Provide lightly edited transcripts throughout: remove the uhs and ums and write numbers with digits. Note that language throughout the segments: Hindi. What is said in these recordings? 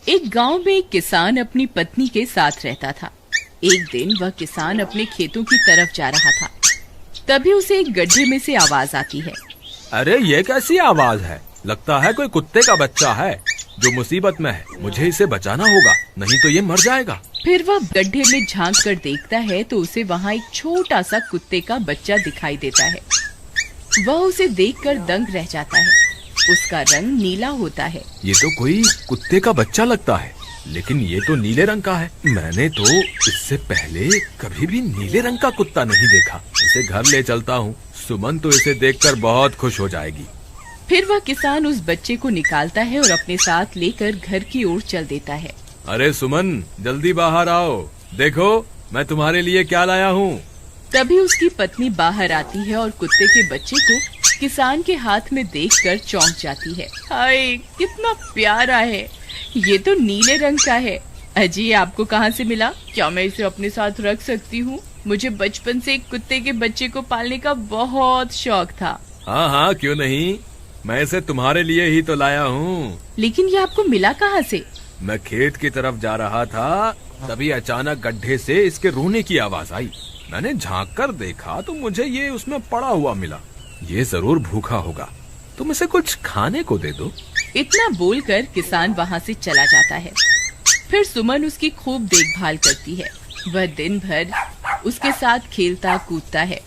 एक गांव में एक किसान अपनी पत्नी के साथ रहता था। एक दिन वह किसान अपने खेतों की तरफ जा रहा था। तभी उसे एक गड्ढे में से आवाज आती है। अरे ये कैसी आवाज है? लगता है कोई कुत्ते का बच्चा है जो मुसीबत में है। मुझे इसे बचाना होगा, नहीं तो ये मर जाएगा। फिर वह गड्ढे में झांक कर देखता है तो उसे वहाँ एक छोटा सा कुत्ते का बच्चा दिखाई देता है। वह उसे देखकर दंग रह जाता है। उसका रंग नीला होता है। ये तो कोई कुत्ते का बच्चा लगता है, लेकिन ये तो नीले रंग का है। मैंने तो इससे पहले कभी भी नीले रंग का कुत्ता नहीं देखा। इसे घर ले चलता हूँ। सुमन तो इसे देखकर बहुत खुश हो जाएगी। फिर वह किसान उस बच्चे को निकालता है और अपने साथ लेकर घर की ओर चल देता है। अरे सुमन, जल्दी बाहर आओ, देखो मैं तुम्हारे लिए क्या लाया हूँ। तभी उसकी पत्नी बाहर आती है और कुत्ते के बच्चे को किसान के हाथ में देखकर चौंक जाती है। हाय, कितना प्यारा है! ये तो नीले रंग का है। अजी, ये आपको कहाँ से मिला? क्या मैं इसे अपने साथ रख सकती हूँ? मुझे बचपन से एक कुत्ते के बच्चे को पालने का बहुत शौक था। हाँ हाँ, क्यों नहीं, मैं इसे तुम्हारे लिए ही तो लाया हूँ। लेकिन ये आपको मिला कहाँ से? मैं खेत की तरफ जा रहा था, तभी अचानक गड्ढे से इसके रोने की आवाज आई। मैंने झांक कर देखा तो मुझे ये उसमें पड़ा हुआ मिला। ये जरूर भूखा होगा, तुम इसे कुछ खाने को दे दो। इतना बोलकर किसान वहाँ से चला जाता है। फिर सुमन उसकी खूब देखभाल करती है। वह दिन भर उसके साथ खेलता कूदता है।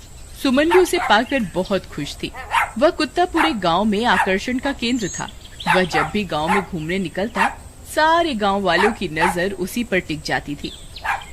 सुमन भी उसे पाकर बहुत खुश थी। वह कुत्ता पूरे गांव में आकर्षण का केंद्र था। वह जब भी गांव में घूमने निकलता, सारे गांव वालों की नजर उसी पर टिक जाती थी,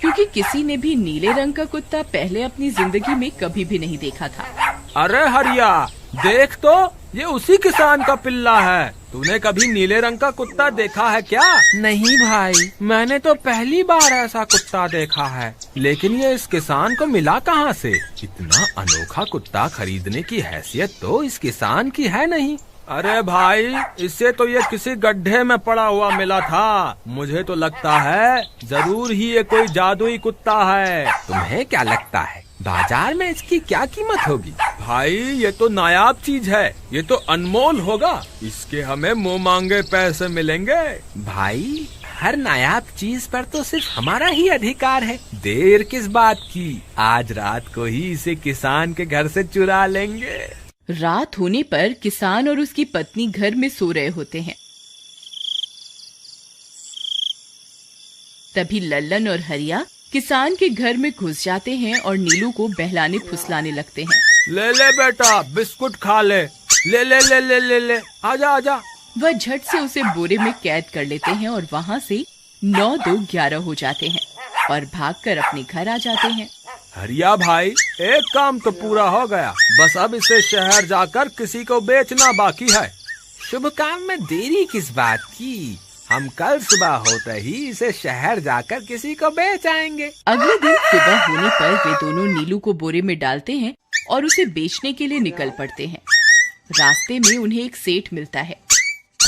क्योंकि किसी ने भी नीले रंग का कुत्ता पहले अपनी जिंदगी में कभी भी नहीं देखा था। अरे हरिया, देख तो, ये उसी किसान का पिल्ला है। तूने कभी नीले रंग का कुत्ता देखा है क्या? नहीं भाई, मैंने तो पहली बार ऐसा कुत्ता देखा है। लेकिन ये इस किसान को मिला कहाँ से? इतना अनोखा कुत्ता खरीदने की हैसियत तो इस किसान की है नहीं। अरे भाई, इससे तो ये किसी गड्ढे में पड़ा हुआ मिला था। मुझे तो लगता है जरूर ही ये कोई जादुई कुत्ता है। तुम्हें क्या लगता है बाजार में इसकी क्या कीमत होगी? भाई, ये तो नायाब चीज है, ये तो अनमोल होगा। इसके हमें मुंह मांगे पैसे मिलेंगे। भाई, हर नायाब चीज पर तो सिर्फ हमारा ही अधिकार है। देर किस बात की, आज रात को ही इसे किसान के घर से चुरा लेंगे। रात होने पर किसान और उसकी पत्नी घर में सो रहे होते हैं। तभी लल्लन और हरिया किसान के घर में घुस जाते हैं और नीलू को बहलाने फुसलाने लगते हैं। ले ले बेटा, बिस्कुट खा ले। ले ले ले ले ले ले, आजा आजा। वह झट से उसे बोरे में कैद कर लेते हैं और वहाँ से 9-2-11 हो जाते हैं और भागकर अपने घर आ जाते हैं। हरिया भाई, एक काम तो पूरा हो गया, बस अब इसे शहर जाकर किसी को बेचना बाकी है। शुभ काम में देरी किस बात की? हम कल सुबह होते ही इसे शहर जाकर किसी को बेच आएंगे। अगले दिन सुबह होने पर वे दोनों नीलू को बोरे में डालते हैं और उसे बेचने के लिए निकल पड़ते हैं। रास्ते में उन्हें एक सेठ मिलता है।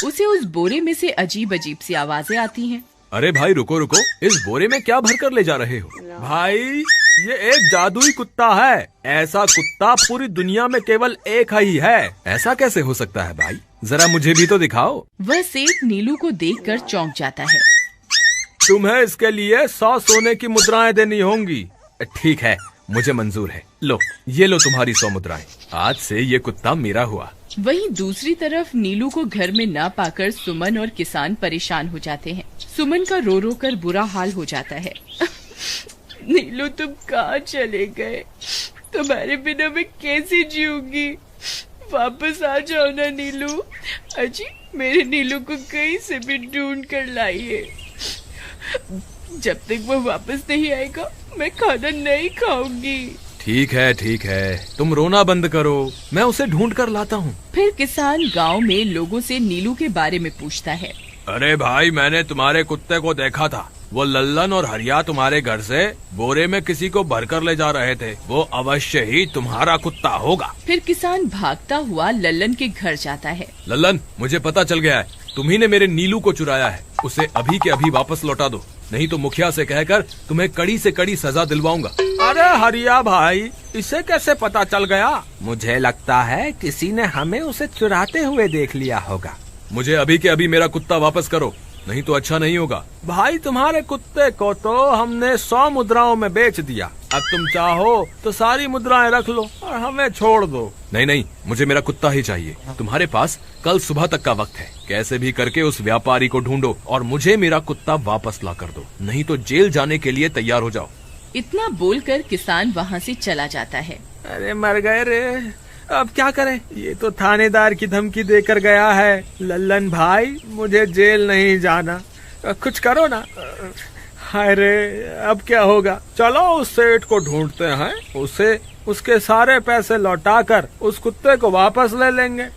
उसे उस बोरे में से अजीब अजीब सी आवाजें आती हैं। अरे भाई, रुको रुको, इस बोरे में क्या भर कर ले जा रहे हो? भाई, ये एक जादुई कुत्ता है। ऐसा कुत्ता पूरी दुनिया में केवल एक ही है। ऐसा कैसे हो सकता है भाई? जरा मुझे भी तो दिखाओ। वह सेठ नीलू को देखकर चौंक जाता है। तुम्हें इसके लिए 100 सोने की मुद्राएं देनी होंगी। ठीक है, मुझे मंजूर है। लो, ये लो तुम्हारी 100 मुद्राएं। आज से ये कुत्ता मेरा हुआ। वहीं दूसरी तरफ नीलू को घर में न पाकर सुमन और किसान परेशान हो जाते हैं। सुमन का रो रो कर बुरा हाल हो जाता है। नीलू, तुम कहाँ चले गए? तुम्हारे बिना मैं कैसे जीऊंगी? वापस आ जाओ ना नीलू। अजी, मेरे नीलू को कहीं से भी ढूंढ कर लाइए। जब तक वो वापस नहीं आएगा, मैं खाना नहीं खाऊंगी। ठीक है, तुम रोना बंद करो, मैं उसे ढूंढ कर लाता हूँ। फिर किसान गांव में लोगों से नीलू के बारे में पूछता है। अरे भाई, मैंने तुम्हारे कुत्ते को देखा था। वो लल्लन और हरिया तुम्हारे घर से बोरे में किसी को भरकर ले जा रहे थे। वो अवश्य ही तुम्हारा कुत्ता होगा। फिर किसान भागता हुआ लल्लन के घर जाता है। लल्लन, मुझे पता चल गया है, तुम्ही ने मेरे नीलू को चुराया है। उसे अभी के अभी वापस लौटा दो, नहीं तो मुखिया से कहकर तुम्हें कड़ी से कड़ी सजा दिलवाऊंगा। अरे हरिया भाई, इसे कैसे पता चल गया? मुझे लगता है किसी ने हमें उसे चुराते हुए देख लिया होगा। मुझे अभी के अभी मेरा कुत्ता वापस करो, नहीं तो अच्छा नहीं होगा। भाई तुम्हारे कुत्ते को तो हमने 100 मुद्राओं में बेच दिया, अब तुम चाहो तो सारी मुद्राएं रख लो और हमें छोड़ दो। नहीं नहीं, मुझे मेरा कुत्ता ही चाहिए। तुम्हारे पास कल सुबह तक का वक्त है, कैसे भी करके उस व्यापारी को ढूंढो और मुझे मेरा कुत्ता वापस ला कर दो, नहीं तो जेल जाने के लिए तैयार हो जाओ। इतना बोलकर किसान वहाँ से चला जाता है। अरे मर गए रे, अब क्या करें, ये तो थानेदार की धमकी देकर गया है। लल्लन भाई मुझे जेल नहीं जाना, कुछ करो ना। हाय रे, अब क्या होगा। चलो उस सेठ को ढूंढते हैं, उसे उसके सारे पैसे लौटाकर उस कुत्ते को वापस ले लेंगे।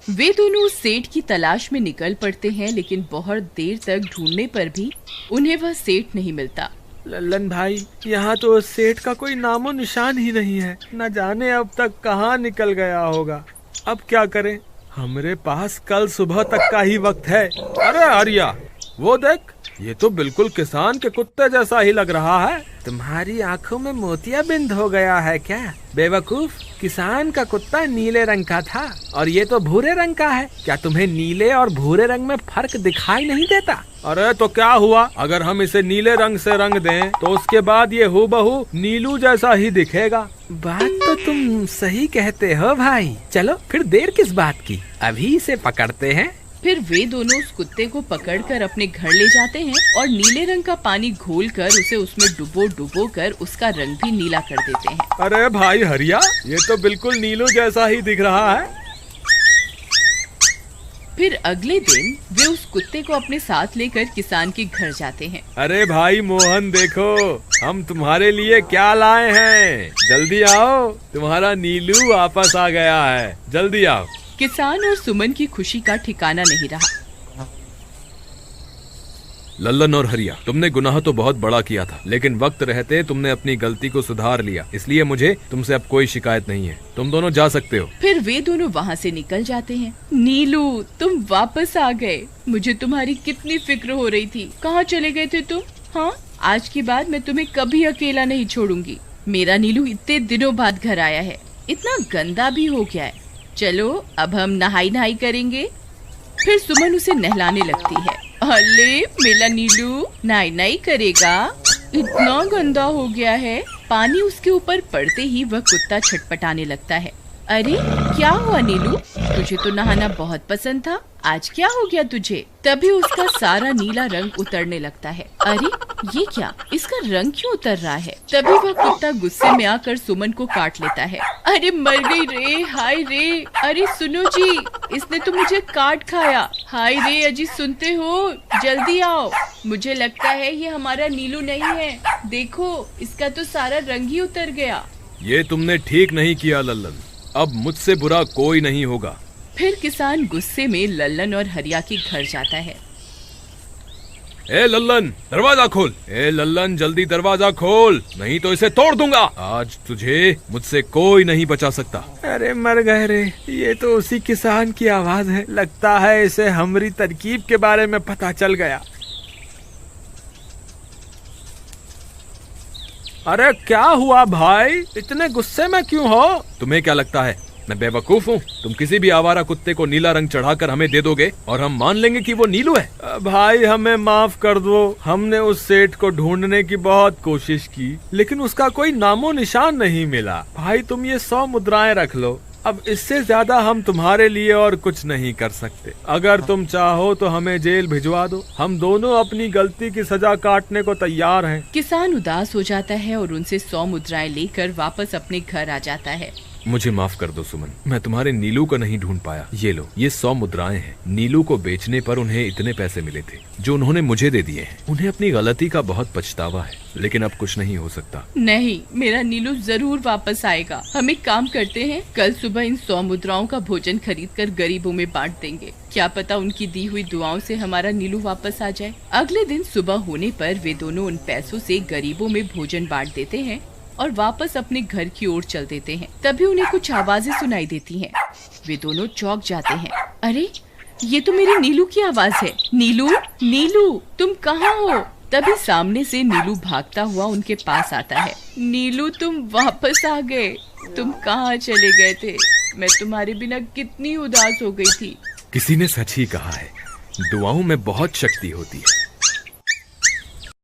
वे दोनों उस सेठ की तलाश में निकल पड़ते हैं, लेकिन बहुत देर तक ढूंढने पर भी उन्हें वह सेठ नहीं मिलता। लल्लन भाई, यहाँ तो उस सेठ का कोई नामो निशान ही नहीं है, न जाने अब तक कहाँ निकल गया होगा। अब क्या करें, हमारे पास कल सुबह तक का ही वक्त है। अरे आर्या, वो देख, ये तो बिल्कुल किसान के कुत्ते जैसा ही लग रहा है। तुम्हारी आंखों में मोतियाबिंद हो गया है क्या बेवकूफ? किसान का कुत्ता नीले रंग का था और ये तो भूरे रंग का है। क्या तुम्हें नीले और भूरे रंग में फर्क दिखाई नहीं देता? अरे तो क्या हुआ, अगर हम इसे नीले रंग से रंग दें तो उसके बाद ये हूबहू नीलू जैसा ही दिखेगा। बात तो तुम सही कहते हो भाई, चलो फिर देर किस बात की, अभी इसे पकड़ते हैं। फिर वे दोनों उस कुत्ते को पकड़कर अपने घर ले जाते हैं और नीले रंग का पानी घोलकर उसे उसमें डुबो कर उसका रंग भी नीला कर देते हैं। अरे भाई हरिया, ये तो बिल्कुल नीलू जैसा ही दिख रहा है। फिर अगले दिन वे उस कुत्ते को अपने साथ लेकर किसान के घर जाते हैं। अरे भाई मोहन, देखो हम तुम्हारे लिए क्या लाए हैं, जल्दी आओ, तुम्हारा नीलू वापस आ गया है, जल्दी आओ। किसान और सुमन की खुशी का ठिकाना नहीं रहा। लल्लन और हरिया, तुमने गुनाह तो बहुत बड़ा किया था, लेकिन वक्त रहते तुमने अपनी गलती को सुधार लिया, इसलिए मुझे तुमसे अब कोई शिकायत नहीं है, तुम दोनों जा सकते हो। फिर वे दोनों वहाँ से निकल जाते हैं। नीलू, तुम वापस आ गए, मुझे तुम्हारी कितनी फिक्र हो रही थी, कहाँ चले गए थे तुम? हाँ, आज के बाद मैं तुम्हें कभी अकेला नहीं छोड़ूंगी। मेरा नीलू इतने दिनों बाद घर आया है, इतना गंदा भी हो गया है। चलो अब हम नहाई करेंगे। फिर सुमन उसे नहलाने लगती है। अले मेरा नीलू नहाई करेगा, इतना गंदा हो गया है। पानी उसके ऊपर पड़ते ही वह कुत्ता छटपटाने लगता है। अरे क्या हुआ नीलू, तुझे तो नहाना बहुत पसंद था, आज क्या हो गया तुझे? तभी उसका सारा नीला रंग उतरने लगता है। अरे ये क्या, इसका रंग क्यों उतर रहा है? तभी वह कुत्ता गुस्से में आकर सुमन को काट लेता है। अरे मर गई रे, हाय रे, अरे सुनो जी, इसने तो मुझे काट खाया। हाय रे अजी, सुनते हो, जल्दी आओ, मुझे लगता है ये हमारा नीलू नहीं है, देखो इसका तो सारा रंग ही उतर गया। ये तुमने ठीक नहीं किया लल्लन, अब मुझसे बुरा कोई नहीं होगा। फिर किसान गुस्से में लल्लन और हरिया के घर जाता है। ए लल्लन, दरवाजा खोल। ए लल्लन, जल्दी दरवाजा खोल, नहीं तो इसे तोड़ दूंगा। आज तुझे मुझसे कोई नहीं बचा सकता। अरे मर गए रे, ये तो उसी किसान की आवाज है, लगता है इसे हमारी तरकीब के बारे में पता चल गया। अरे क्या हुआ भाई, इतने गुस्से में क्यों हो? तुम्हें क्या लगता है मैं बेवकूफ हूँ? तुम किसी भी आवारा कुत्ते को नीला रंग चढ़ाकर हमें दे दोगे और हम मान लेंगे कि वो नीलू है? भाई हमें माफ कर दो, हमने उस सेठ को ढूंढने की बहुत कोशिश की, लेकिन उसका कोई नामो निशान नहीं मिला। भाई तुम ये 100 मुद्राएं रख लो, अब इससे ज्यादा हम तुम्हारे लिए और कुछ नहीं कर सकते। अगर तुम चाहो तो हमें जेल भिजवा दो, हम दोनों अपनी गलती की सजा काटने को तैयार हैं। किसान उदास हो जाता है और उनसे 100 मुद्राएं लेकर वापस अपने घर आ जाता है। मुझे माफ कर दो सुमन, मैं तुम्हारे नीलू को नहीं ढूंढ पाया। ये लो, ये 100 मुद्राएं हैं। नीलू को बेचने पर उन्हें इतने पैसे मिले थे जो उन्होंने मुझे दे दिए हैं। उन्हें अपनी गलती का बहुत पछतावा है, लेकिन अब कुछ नहीं हो सकता। नहीं, मेरा नीलू जरूर वापस आएगा। हम एक काम करते हैं, कल सुबह इन 100 मुद्राओं का भोजन खरीदकर गरीबों में बांट देंगे। क्या पता उनकी दी हुई दुआओं से हमारा नीलू वापस आ जाए। अगले दिन सुबह होने पर वे दोनों उन पैसों से गरीबों में भोजन बांट देते हैं और वापस अपने घर की ओर चल देते हैं। तभी उन्हें कुछ आवाजें सुनाई देती हैं। वे दोनों चौंक जाते हैं। अरे ये तो मेरे नीलू की आवाज है। नीलू, नीलू तुम कहाँ हो? तभी सामने से नीलू भागता हुआ उनके पास आता है। नीलू तुम वापस आ गए, तुम कहाँ चले गए थे? मैं तुम्हारे बिना कितनी उदास हो गई थी। किसी ने सच ही कहा है, दुआओं में बहुत शक्ति होती है।